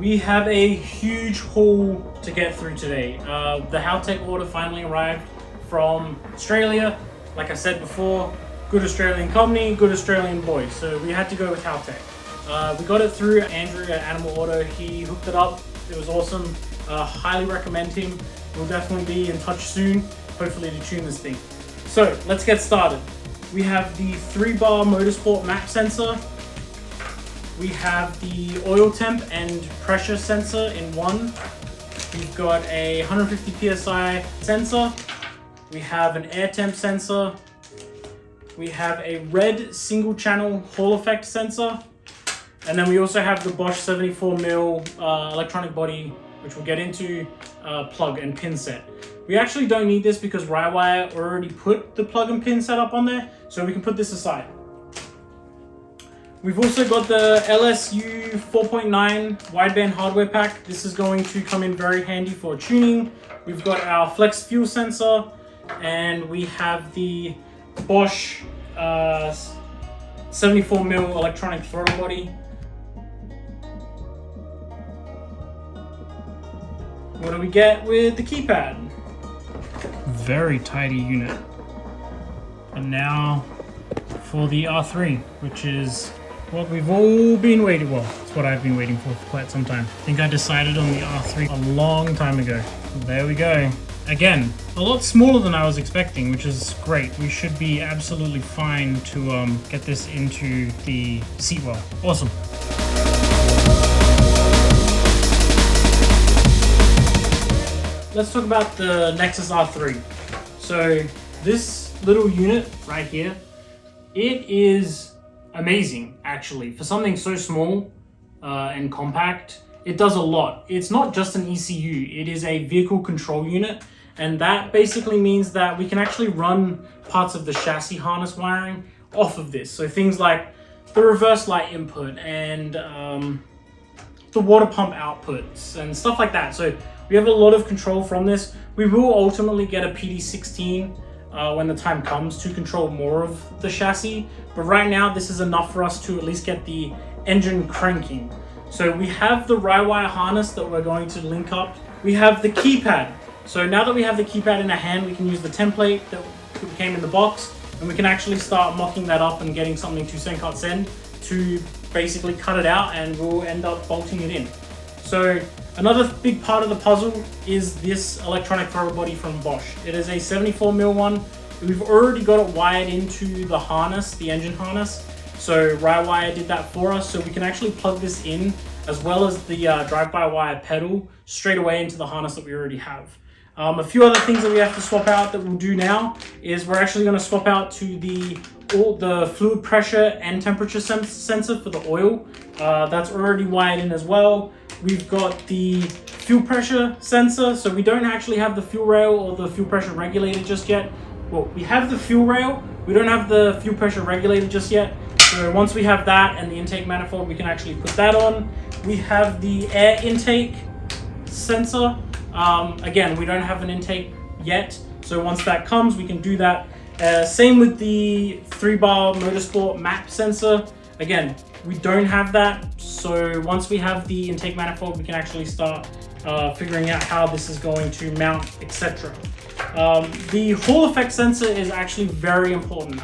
We have a huge haul to get through today. The Haltech order finally arrived from Australia. Like I said before, good Australian company, good Australian boy. So we had to go with Haltech. We got it through Andrew at Animal Auto. He hooked it up. It was awesome. Highly recommend him. We'll definitely be in touch soon, hopefully to tune this thing. So let's get started. We have the 3-bar motorsport map sensor. We have the oil temp and pressure sensor in one. We've got a 150 psi sensor. We have an air temp sensor. We have a red single channel Hall effect sensor. And then we also have the Bosch 74mm electronic body, which we'll get into, plug and pin set. We actually don't need this because Rywire already put the plug and pin setup on there, so we can put this aside. We've also got the LSU 4.9 wideband hardware pack. This is going to come in very handy for tuning. We've got our flex fuel sensor, and we have the Bosch 74mm electronic throttle body. What do we get with the keypad? Very tidy unit. And now for the R3, which is what we've all been waiting for. Well, it's what I've been waiting for quite some time. I think I decided on the R3 a long time ago. There we go. Again, a lot smaller than I was expecting, which is great. We should be absolutely fine to get this into the seat well. Awesome. Let's talk about the Nexus R3. So this little unit right here, it is amazing actually. For something so small and compact, it does a lot. It's not just an ECU, it is a vehicle control unit. And that basically means that we can actually run parts of the chassis harness wiring off of this. So things like the reverse light input and the water pump outputs and stuff like that. So we have a lot of control from this. We will ultimately get a PD16 when the time comes to control more of the chassis. But right now, this is enough for us to at least get the engine cranking. So we have the Rywire harness that we're going to link up. We have the keypad. So now that we have the keypad in our hand, we can use the template that came in the box, and we can actually start mocking that up and getting something to send send to basically cut it out, and we'll end up bolting it in. So another big part of the puzzle is this electronic throttle body from Bosch. It is a 74mm one. We've already got it wired into the harness, the engine harness. So Rywire did that for us, so we can actually plug this in as well as the drive-by-wire pedal straight away into the harness that we already have. A few other things that we have to swap out that we'll do now is we're actually going to swap out to the fluid pressure and temperature sensor for the oil. That's already wired in as well. We've got the fuel pressure sensor, so we don't actually have the fuel rail or the fuel pressure regulator just yet. Well, we have the fuel rail, we don't have the fuel pressure regulator just yet. So once we have that and the intake manifold, we can actually put that on. We have the air intake sensor. Again, we don't have an intake yet, so once that comes, we can do that. Same with the 3-bar motorsport map sensor. Again, we don't have that, so once we have the intake manifold, we can actually start figuring out how this is going to mount, etc. The Hall effect sensor is actually very important.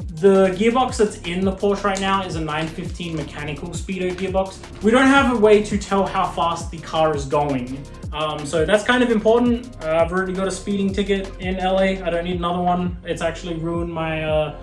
The gearbox that's in the Porsche right now is a 915 mechanical speedo gearbox. We don't have a way to tell how fast the car is going. So that's kind of important. I've already got a speeding ticket in LA. I don't need another one. It's actually ruined my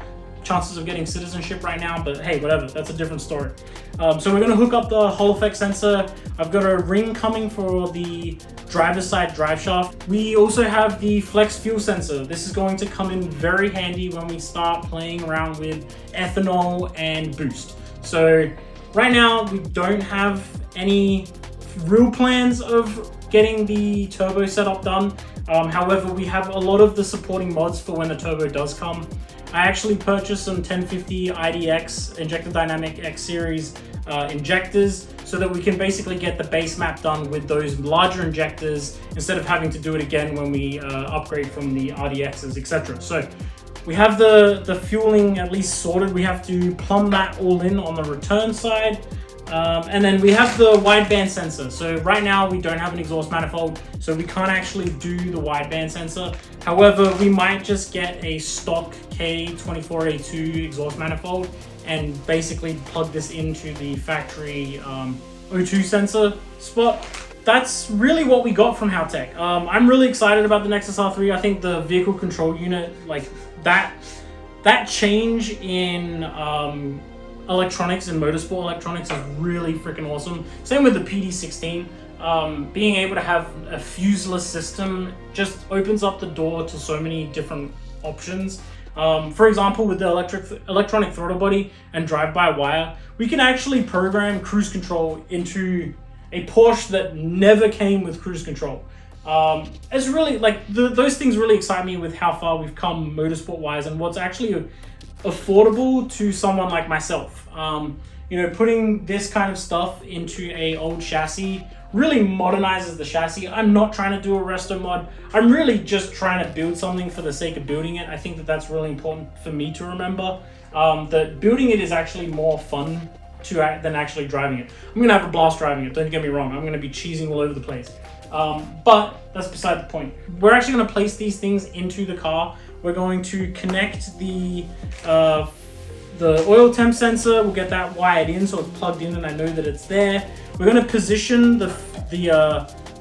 chances of getting citizenship right now, but hey, whatever, that's a different story. So we're gonna hook up the Hall effect sensor. I've got a ring coming for the driver's side drive shaft. We also have the flex fuel sensor. This is going to come in very handy when we start playing around with ethanol and boost. So right now we don't have any real plans of getting the turbo setup done. However, we have a lot of the supporting mods for when the turbo does come. I actually purchased some 1050 IDX Injector Dynamic X Series injectors so that we can basically get the base map done with those larger injectors instead of having to do it again when we upgrade from the RDXs, etc. So we have the fueling at least sorted. We have to plumb that all in on the return side. And then we have the wideband sensor. So right now we don't have an exhaust manifold, so we can't actually do the wideband sensor. However, we might just get a stock K24A2 exhaust manifold and basically plug this into the factory O2 sensor spot. That's really what we got from Haltech. I'm really excited about the Nexus R3. I think the vehicle control unit, like that change in electronics and motorsport electronics is really freaking awesome. Same with the PD16. Being able to have a fuseless system just opens up the door to so many different options. For example, with the electronic throttle body and drive-by-wire, we can actually program cruise control into a Porsche that never came with cruise control. It's really like those things really excite me with how far we've come motorsport-wise and what's actually affordable to someone like myself. You know, putting this kind of stuff into a old chassis really modernizes the chassis. I'm not trying to do a resto mod. I'm really just trying to build something for the sake of building it. I think that that's really important for me to remember. That building it is actually more fun than actually driving it. I'm gonna have a blast driving it, don't get me wrong. I'm gonna be cheesing all over the place. But that's beside the point. We're actually gonna place these things into the car. We're going to connect the oil temp sensor. We'll get that wired in so it's plugged in and I know that it's there. We're going to position the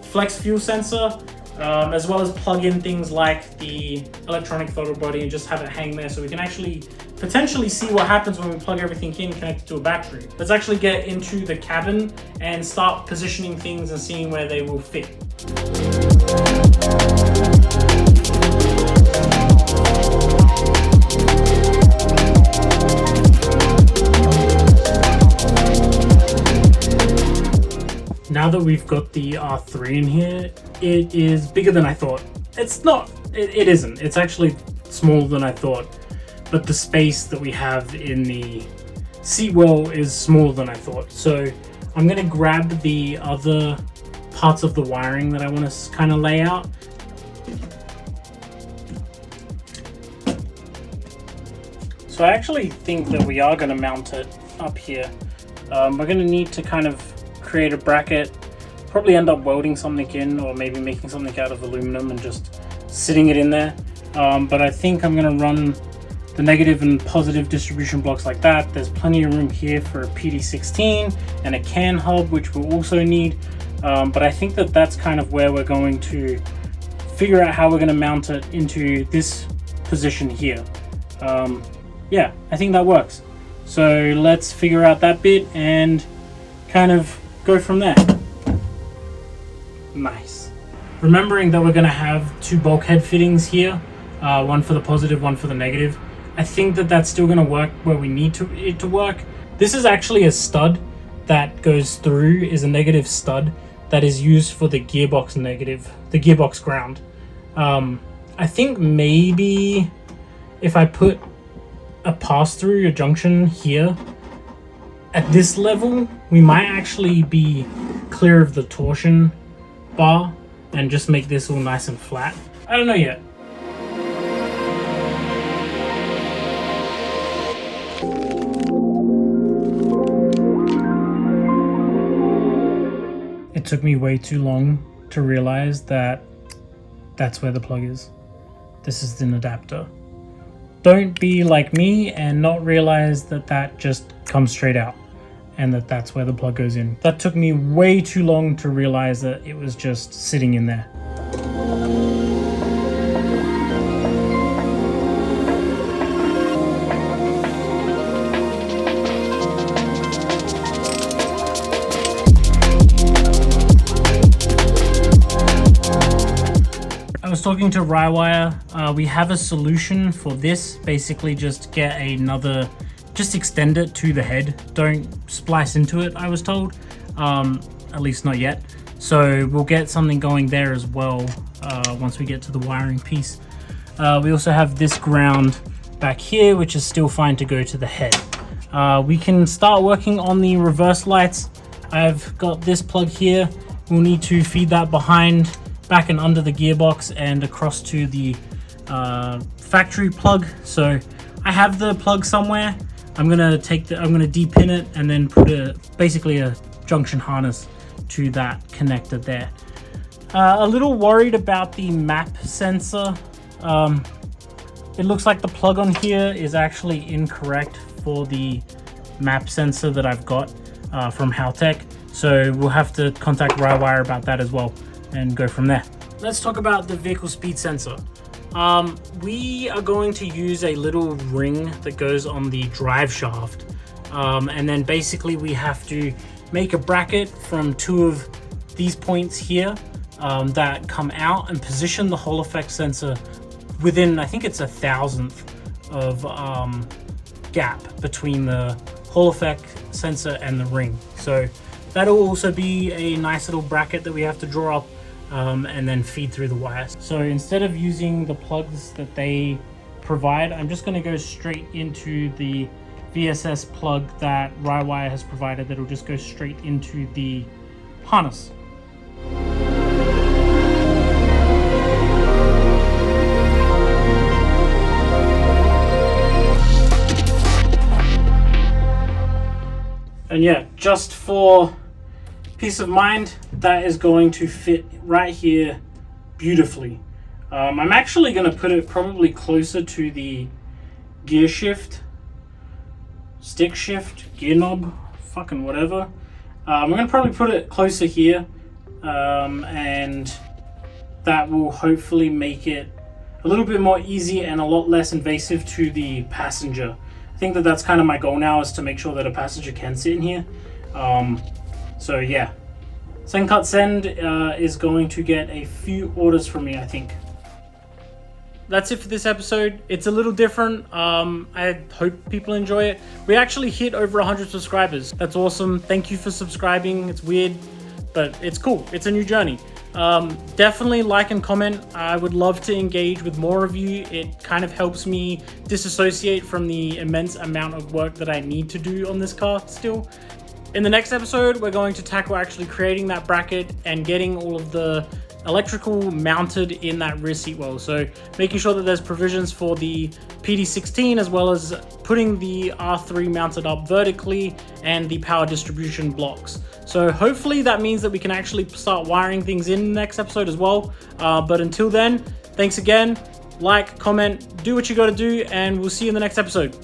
flex fuel sensor as well as plug in things like the electronic throttle body and just have it hang there so we can actually potentially see what happens when we plug everything in connected to a battery. Let's actually get into the cabin and start positioning things and seeing where they will fit. Now that we've got the R3 in here, it is bigger than I thought. It's not, it isn't. It's actually smaller than I thought, but the space that we have in the seat well is smaller than I thought. So I'm gonna grab the other parts of the wiring that I want to kind of lay out. So I actually think that we are gonna mount it up here. We're gonna need to kind of create a bracket, probably end up welding something in or maybe making something out of aluminum and just sitting it in there. But I think I'm going to run the negative and positive distribution blocks like that. There's plenty of room here for a PD16 and a CAN hub, which we'll also need. But I think that that's kind of where we're going to figure out how we're going to mount it into this position here. Yeah, I think that works. So let's figure out that bit and kind of go from there. Nice. Remembering that we're going to have two bulkhead fittings here, one for the positive, one for the negative. I think that that's still going to work where we need it to work. This is actually a stud that goes through, is a negative stud that is used for the gearbox negative, the gearbox ground. I think maybe if I put a pass-through, a junction here, at this level, we might actually be clear of the torsion bar and just make this all nice and flat. I don't know yet. It took me way too long to realize that that's where the plug is. This is an adapter. Don't be like me and not realize that that just comes straight out and that that's where the plug goes in. That took me way too long to realize that it was just sitting in there. I was talking to Rywire. We have a solution for this. Basically just get another, just extend it to the head. Don't splice into it, I was told. At least not yet. So we'll get something going there as well once we get to the wiring piece. We also have this ground back here, which is still fine to go to the head. We can start working on the reverse lights. I've got this plug here. We'll need to feed that behind, back and under the gearbox and across to the factory plug. So I have the plug somewhere. I'm gonna depin it and then put basically a junction harness to that connector there. A little worried about the map sensor. It looks like the plug on here is actually incorrect for the map sensor that I've got from Haltech. So we'll have to contact Rywire about that as well and go from there. Let's talk about the vehicle speed sensor. We are going to use a little ring that goes on the drive shaft. And then basically we have to make a bracket from 2 of these points here that come out and position the Hall effect sensor within, I think it's 1,000th of gap between the Hall effect sensor and the ring. So that'll also be a nice little bracket that we have to draw up and then feed through the wires. So instead of using the plugs that they provide, I'm just going to go straight into the VSS plug that Rywire has provided that'll just go straight into the harness. And yeah, just for peace of mind, that is going to fit right here beautifully. I'm actually going to put it probably closer to the gear shift, stick shift, gear knob, fucking whatever. I'm going to probably put it closer here, and that will hopefully make it a little bit more easy and a lot less invasive to the passenger. I think that that's kind of my goal now, is to make sure that a passenger can sit in here. So yeah, Send Cut Send is going to get a few orders from me, I think. That's it for this episode. It's a little different. I hope people enjoy it. We actually hit over 100 subscribers. That's awesome. Thank you for subscribing. It's weird, but it's cool. It's a new journey. Definitely like and comment. I would love to engage with more of you. It kind of helps me disassociate from the immense amount of work that I need to do on this car still. In the next episode, we're going to tackle actually creating that bracket and getting all of the electrical mounted in that rear seat well. So making sure that there's provisions for the PD16 as well as putting the R3 mounted up vertically and the power distribution blocks. So hopefully that means that we can actually start wiring things in the next episode as well. But until then, thanks again. Like, comment, do what you got to do, and we'll see you in the next episode.